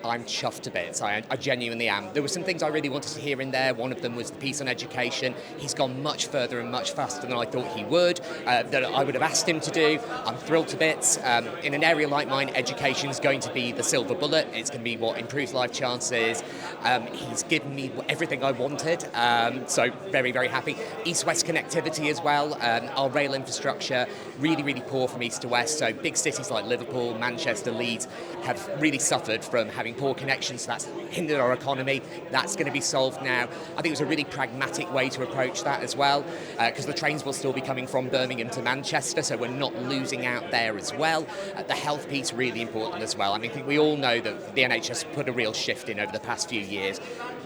I'm chuffed a bit. I genuinely am. There were some things I really wanted to hear in there. One of them was the piece on education. He's gone much further and much faster than I thought he would, that I would have asked him to do. I'm thrilled to bits. In an area like mine, education is going to be the silver bullet. It's going to be what improves life chances. He's given me everything I wanted, so very, very happy. East-west connectivity as well. Our rail infrastructure, really, really poor from east to west. So big cities like Liverpool, Manchester, Leeds have really suffered from having poor connections, so that's hindered our economy. That's going to be solved now. I think it was a really pragmatic way to approach that as well, because the trains will still be coming from Birmingham to Manchester, so we're not losing out there as well. The health piece, really important as well. I mean, I think we all know that the NHS put a real shift in over the past few years,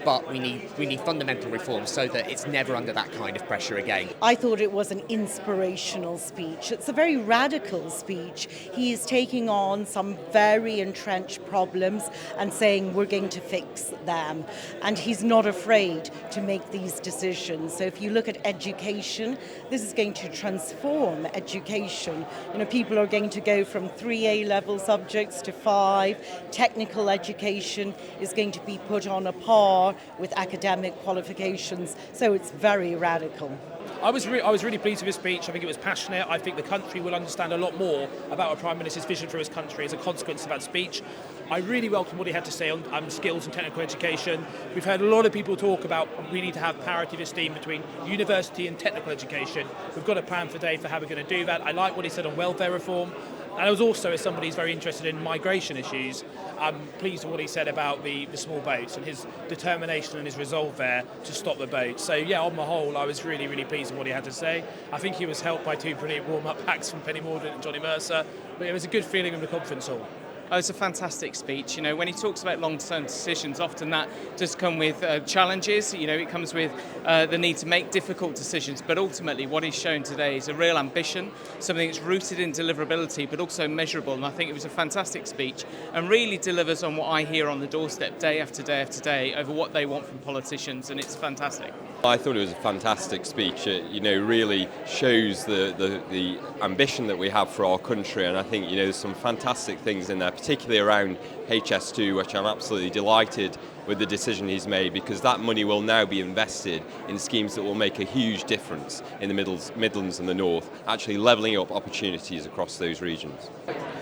but we need fundamental reforms so that it's never under that kind of pressure again. I thought it was an inspirational speech. It's a very radical speech. He is taking on some very entrenched problems and saying we're going to fix them. And he's not afraid to make these decisions. So if you look at education, this is going to transform education. You know, people are going to go from 3 A-level subjects to 5. Technical education is going to be put on a par with academic qualifications. So it's very radical. I was really pleased with his speech. I think it was passionate. I think the country will understand a lot more about a Prime Minister's vision for his country as a consequence of that speech. I really welcome what he had to say on skills and technical education. We've heard a lot of people talk about we need to have parity of esteem between university and technical education. We've got a plan for day for how we're going to do that. I like what he said on welfare reform. And I was also, as somebody who's very interested in migration issues, I'm pleased with what he said about the small boats and his determination and his resolve there to stop the boats. So yeah, on the whole, I was really, really pleased with what he had to say. I think he was helped by 2 brilliant warm-up acts from Penny Mordaunt and Johnny Mercer, but it was a good feeling in the conference hall. Oh, it's a fantastic speech. You know, when he talks about long-term decisions, often that does come with challenges. You know, it comes with the need to make difficult decisions. But ultimately, what he's shown today is a real ambition, something that's rooted in deliverability, but also measurable. And I think it was a fantastic speech and really delivers on what I hear on the doorstep day after day after day over what they want from politicians. And it's fantastic. I thought it was a fantastic speech. It, really shows the ambition that we have for our country, and I think there's some fantastic things in there, particularly around HS2, which I'm absolutely delighted with the decision he's made, because that money will now be invested in schemes that will make a huge difference in the Midlands and the North, actually levelling up opportunities across those regions.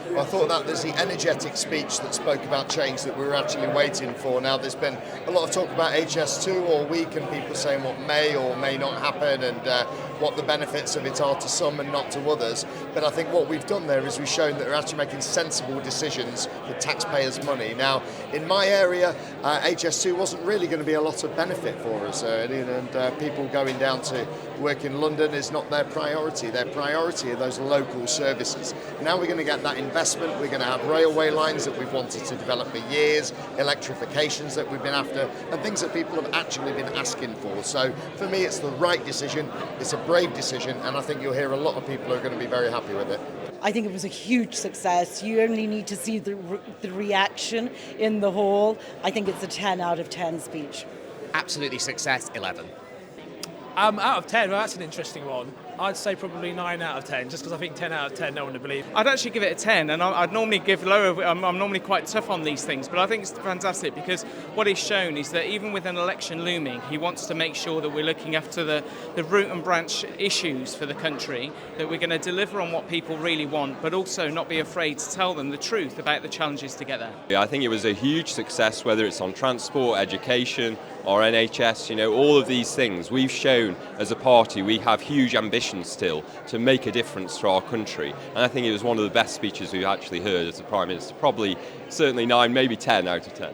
Well, I thought that was the energetic speech that spoke about change that we were actually waiting for. Now, there's been a lot of talk about HS2 all week and people saying what may or may not happen and what the benefits of it are to some and not to others. But I think what we've done there is we've shown that we're actually making sensible decisions with taxpayers' money. Now, in my area, HS2 wasn't really going to be a lot of benefit for us, and people going down to work in London is not their priority. Their priority are those local services. Now we're going to get that investment. We're going to have railway lines that we've wanted to develop for years, electrifications that we've been after, and things that people have actually been asking for. So for me, it's the right decision. It's a brave decision, and I think you'll hear a lot of people are going to be very happy with it. I think it was a huge success. You only need to see the reaction in the hall. I think it's a 10 out of 10 speech. Absolutely success, 11. Out of 10, well, that's an interesting one. I'd say probably 9 out of 10, just because I think 10 out of 10 no one would believe. I'd actually give it a 10, and I'd normally give lower. I'm normally quite tough on these things, but I think it's fantastic because what he's shown is that even with an election looming, he wants to make sure that we're looking after the root and branch issues for the country, that we're going to deliver on what people really want, but also not be afraid to tell them the truth about the challenges to get there. Yeah, I think it was a huge success, whether it's on transport, education, or NHS, all of these things. We've shown as a party we have huge ambitions still to make a difference to our country. And I think it was one of the best speeches we've actually heard as a Prime Minister. Probably, certainly 9, maybe 10 out of 10.